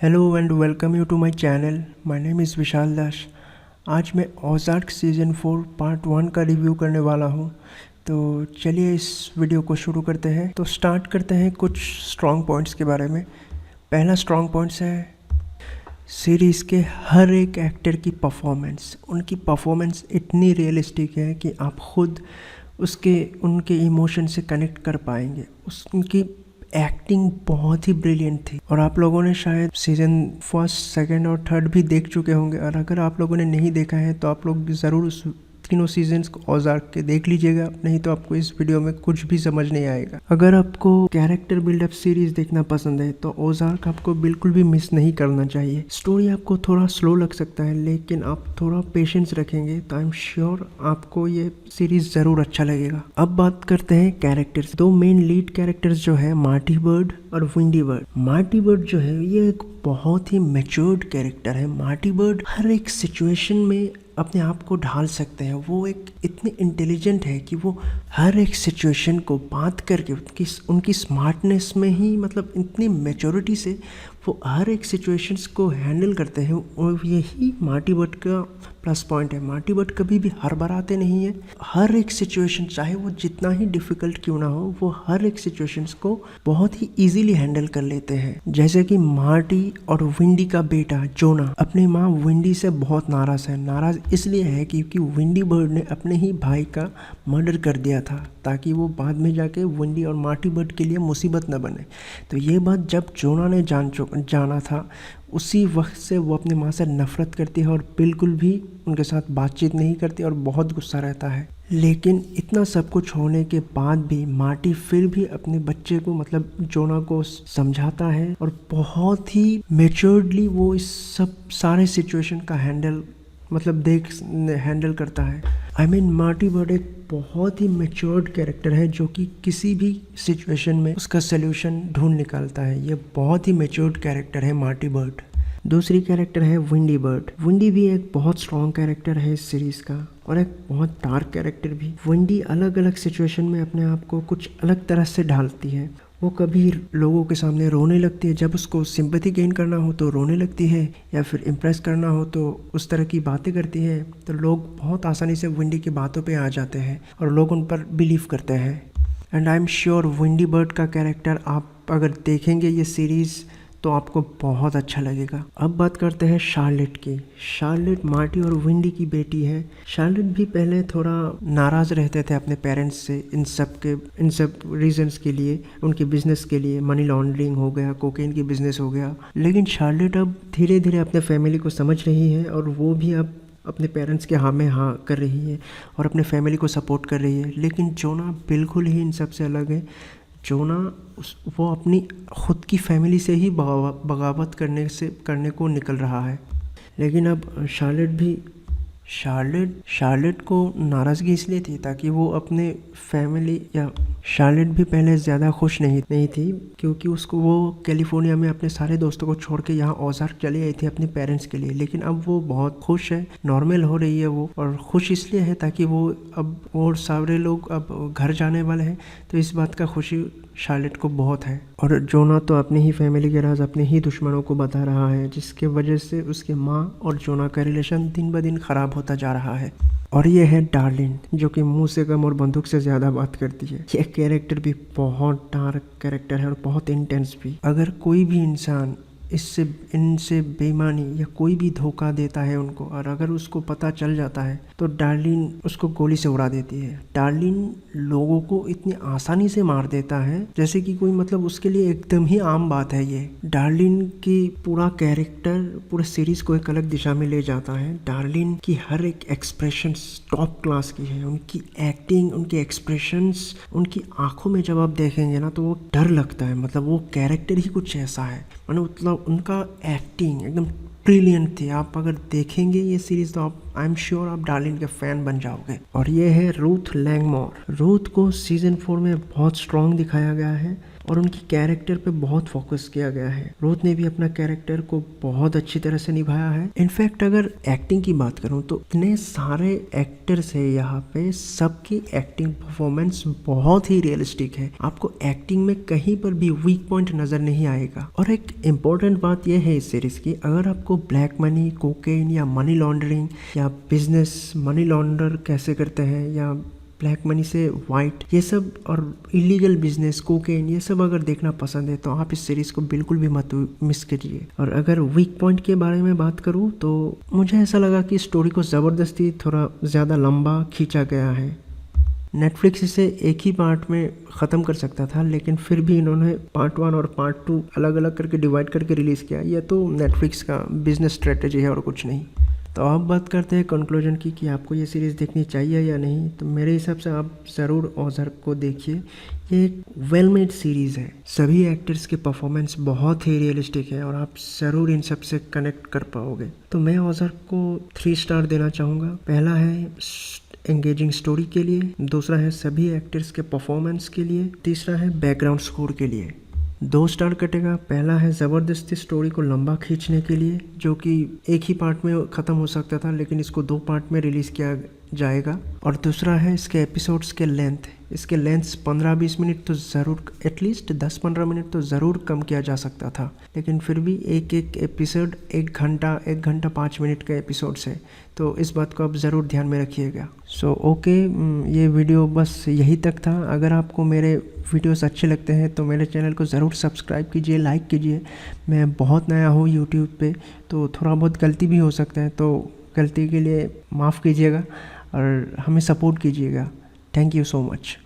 Hello and welcome you to my channel. My name is Vishal Das. आज मैं Ozark season 4 part 1 का review करने वाला हूँ। तो चलिए इस वीडियो को शुरू करते हैं। तो स्टार्ट करते हैं कुछ स्ट्रॉन्ग पॉइंट्स के बारे में। पहला स्ट्रॉन्ग पॉइंट्स है सीरीज़ के हर एक एक्टर की परफॉर्मेंस। उनकी परफॉर्मेंस इतनी रियलिस्टिक है कि आप खुद उनके इमोशन से कनेक्ट कर पाएंगे। उनकी एक्टिंग बहुत ही ब्रिलियंट थी और आप लोगों ने शायद सीज़न फर्स्ट, सेकंड और थर्ड भी देख चुके होंगे। और अगर आप लोगों ने नहीं देखा है तो आप लोग ज़रूर उस तीनों सीजन्स को ओज़ार्क के देख लीजिएगा, नहीं तो आपको इस वीडियो में कुछ भी समझ नहीं आएगा। अगर आपको कैरेक्टर बिल्डअप सीरीज देखना पसंद है तो ओज़ार्क आपको बिल्कुल भी मिस नहीं करना चाहिए। स्टोरी आपको थोड़ा स्लो लग सकता है, लेकिन आप थोड़ा पेशेंस रखेंगे तो आई एम श्योर आपको ये सीरीज ज़रूर अच्छा लगेगा। अब बात करते हैं कैरेक्टर्स। दो मेन लीड कैरेक्टर्स जो है मार्टी बर्ड और विंडी बर्ड। मार्टी बर्ड जो है ये एक बहुत ही मैच्योर्ड कैरेक्टर है। मार्टी बर्ड हर एक सिचुएशन में अपने आप को ढाल सकते हैं। वो एक इतने इंटेलिजेंट है कि वो हर एक सिचुएशन को बात करके उनकी स्मार्टनेस में ही, मतलब इतनी मैच्योरिटी से वो हर एक सिचुएशंस को हैंडल करते हैं। और यही मार्टी बर्ड का प्लस पॉइंट है। मार्टी बर्ड कभी भी हड़बड़ाते नहीं है। हर एक सिचुएशन, चाहे वो जितना ही डिफिकल्ट क्यों ना हो, वो हर एक सिचुएशंस को बहुत ही इजीली हैंडल कर लेते हैं। जैसे कि मार्टी और विंडी का बेटा जोना अपनी माँ विंडी से बहुत नाराज़ है। नाराज़ इसलिए है क्योंकि विंडी बर्ड ने अपने ही भाई का मर्डर कर दिया था, ताकि वो बाद में जाके विंडी और मार्टी बर्ड के लिए मुसीबत न बने। तो ये बात जब जोना ने जाना था, उसी वक्त से वो अपनी माँ से नफ़रत करती है और बिल्कुल भी उनके साथ बातचीत नहीं करती और बहुत गुस्सा रहता है। लेकिन इतना सब कुछ होने के बाद भी मार्टी फिर भी अपने बच्चे को, मतलब जोना को समझाता है और बहुत ही मैच्योर्डली वो इस सब सारे सिचुएशन का हैंडल करता है। आई मीन मार्टी बर्ड एक बहुत ही मैच्योर्ड कैरेक्टर है जो कि किसी भी सिचुएशन में उसका सलूशन ढूंढ निकालता है। ये बहुत ही मैच्योर्ड कैरेक्टर है मार्टी बर्ड। दूसरी कैरेक्टर है विंडी बर्ड। विंडी भी एक बहुत स्ट्रॉन्ग कैरेक्टर है इस सीरीज़ का और एक बहुत डार्क कैरेक्टर भी। विंडी अलग अलग सिचुएशन में अपने आप को कुछ अलग तरह से ढालती है। वो कभी लोगों के सामने रोने लगती है, जब उसको सिंपैथी गेन करना हो तो रोने लगती है, या फिर इम्प्रेस करना हो तो उस तरह की बातें करती है। तो लोग बहुत आसानी से विंडी की बातों पे आ जाते हैं और लोग उन पर बिलीव करते हैं। And I am sure windy bird का कैरेक्टर आप अगर देखेंगे ये सीरीज़ तो आपको बहुत अच्छा लगेगा। अब बात करते हैं शार्लेट की। शार्लेट मार्टी और विंडी की बेटी है। शार्लेट भी पहले थोड़ा नाराज़ रहते थे अपने पेरेंट्स से इन सब रीजंस के लिए, उनके बिजनेस के लिए। मनी लॉन्ड्रिंग हो गया, कोकेन की बिजनेस हो गया। लेकिन शार्लेट अब धीरे धीरे अपने फैमिली को समझ रही है और वो भी अब अपने पेरेंट्स के हाँ में हाँ कर रही है और अपने फैमिली को सपोर्ट कर रही है। लेकिन जोना बिल्कुल ही इन सब से अलग है। जोना वो अपनी खुद की फैमिली से ही बगावत करने को निकल रहा है। लेकिन अब शार्लेट को नाराज़गी इसलिए थी ताकि वो अपने फैमिली, या शार्लेट भी पहले ज़्यादा खुश नहीं थी क्योंकि वो कैलिफोर्निया में अपने सारे दोस्तों को छोड़ के यहाँ ओज़ार्क चली आई थी अपने पेरेंट्स के लिए। लेकिन अब वो बहुत खुश है, नॉर्मल हो रही है वो। और खुश इसलिए है ताकि वो अब और सारे लोग अब घर जाने वाले हैं, तो इस बात का खुशी शार्लेट को बहुत है। और जोना तो अपनी ही फैमिली के राज अपने ही दुश्मनों को बता रहा है, जिसके वजह से उसके माँ और जोना का रिलेशन दिन ब दिन ख़राब होता जा रहा है। और ये है डार्लिन, जो कि मुंह से कम और बंदूक से ज़्यादा बात करती है। ये कैरेक्टर भी बहुत डार्क कैरेक्टर है और बहुत इंटेंस भी। अगर कोई भी इंसान इनसे बेईमानी या कोई भी धोखा देता है उनको, और अगर उसको पता चल जाता है तो डार्लिन उसको गोली से उड़ा देती है। डार्लिन लोगों को इतनी आसानी से मार देता है जैसे कि कोई, मतलब उसके लिए एकदम ही आम बात है ये। डार्लिन की पूरा कैरेक्टर पूरे सीरीज को एक अलग दिशा में ले जाता है। डार्लिन की हर एक एक्सप्रेशन टॉप क्लास की है। उनकी एक्टिंग, उनके एक्सप्रेशंस, उनकी आंखों में जब आप देखेंगे ना तो वो डर लगता है। मतलब वो कैरेक्टर ही कुछ ऐसा है, मतलब उनका एक्टिंग एकदम ब्रिलियंट थी। आप अगर देखेंगे ये सीरीज तो आई एम श्योर आप डार्लिन के फैन बन जाओगे। और ये है रूथ लैंगमोर। रूथ को सीजन 4 में बहुत स्ट्रॉन्ग दिखाया गया है और उनकी कैरेक्टर पे बहुत फोकस किया गया है। रोहित ने भी अपना कैरेक्टर को बहुत अच्छी तरह से निभाया है। इनफैक्ट अगर एक्टिंग की बात करूँ तो इतने सारे एक्टर्स है यहाँ पे, सबकी एक्टिंग परफॉर्मेंस बहुत ही रियलिस्टिक है। आपको एक्टिंग में कहीं पर भी वीक पॉइंट नजर नहीं आएगा। और एक इम्पोर्टेंट बात यह है इस सीरीज की, अगर आपको ब्लैक मनी, कोकेन या मनी लॉन्ड्रिंग या बिजनेस मनी लॉन्डर कैसे करते हैं या ब्लैक मनी से वाइट, ये सब और इलीगल बिजनेस, कोकेन, ये सब अगर देखना पसंद है तो आप इस सीरीज को बिल्कुल भी मत मिस करिए। और अगर वीक पॉइंट के बारे में बात करूँ तो मुझे ऐसा लगा कि स्टोरी को ज़बरदस्ती थोड़ा ज़्यादा लंबा खींचा गया है। नेटफ्लिक्स इसे एक ही पार्ट में ख़त्म कर सकता था, लेकिन फिर भी इन्होंने पार्ट 1 और पार्ट 2 अलग अलग करके डिवाइड करके रिलीज़ किया। यह तो नेटफ्लिक्स का बिजनेस स्ट्रेटेजी है और कुछ नहीं। तो अब बात करते हैं कंक्लूजन की कि आपको ये सीरीज़ देखनी चाहिए या नहीं। तो मेरे हिसाब से आप ज़रूर ओज़ार्क को देखिए। ये एक वेल मेड सीरीज़ है, सभी एक्टर्स के परफॉर्मेंस बहुत ही रियलिस्टिक है और आप ज़रूर इन सब से कनेक्ट कर पाओगे। तो मैं ओज़ार्क को 3 स्टार देना चाहूँगा। पहला है एंगेजिंग स्टोरी के लिए, दूसरा है सभी एक्टर्स के परफॉर्मेंस के लिए, तीसरा है बैकग्राउंड स्कोर के लिए। 2 स्टार कटेगा। पहला है ज़बरदस्ती स्टोरी को लंबा खींचने के लिए, जो कि एक ही पार्ट में ख़त्म हो सकता था लेकिन इसको 2 पार्ट में रिलीज़ किया जाएगा। और दूसरा है इसके एपिसोड्स के लेंथ। इसके लेंथ 15-20 मिनट तो ज़रूर, एटलीस्ट 10-15 मिनट तो ज़रूर कम किया जा सकता था, लेकिन फिर भी एक एपिसोड 1 घंटा 5 मिनट का एपिसोड्स है, तो इस बात को आप ज़रूर ध्यान में रखिएगा। सो ओके, ये वीडियो बस यही तक था। अगर आपको मेरे वीडियोस अच्छे लगते हैं तो मेरे चैनल को ज़रूर सब्सक्राइब कीजिए, लाइक कीजिए। मैं बहुत नया हूँ यूट्यूब पे, तो थोड़ा बहुत गलती भी हो सकता है, तो गलती के लिए माफ़ कीजिएगा और हमें सपोर्ट कीजिएगा। Thank you so much.